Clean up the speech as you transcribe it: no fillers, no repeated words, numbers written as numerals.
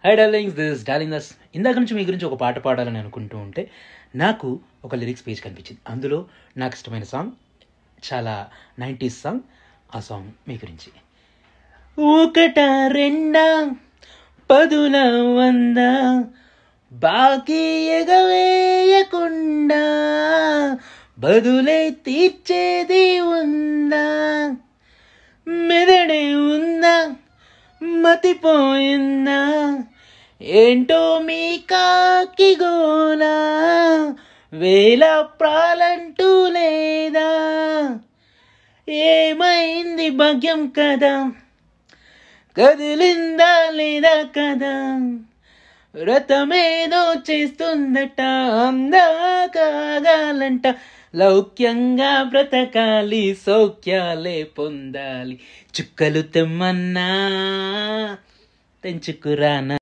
High darlings, this darling దస్. ఇందాక నుంచి మీ గురించి ఒక పాట పాడాలని అనుకుంటూ ఉంటే నాకు ఒక లిరిక్స్ పేజ్ కనిపించింది. అందులో నాకు ఇష్టమైన సాంగ్, చాలా 90s సాంగ్. ఆ సాంగ్ మీ గురించి. ఒకట రెండా పదుల వంద బాకీ ఎగవేయకుండా బదులే తీర్చేది ఉందా, మెదడే ఉందా మతిపోయిందా, ఏంటో మీ కాకి గోలా, వేల ప్రాలంటూ లేదా, ఏమైంది భాగ్యం కదా, కదిలిందా లేదా కదా, వ్రతమేదో చేస్తుందట, అందాకాగాలంట, లౌక్యంగా బ్రతకాలి, సౌఖ్యాలే పొందాలి, చుక్కలు తెమ్మన్నా తెంచుకురానా.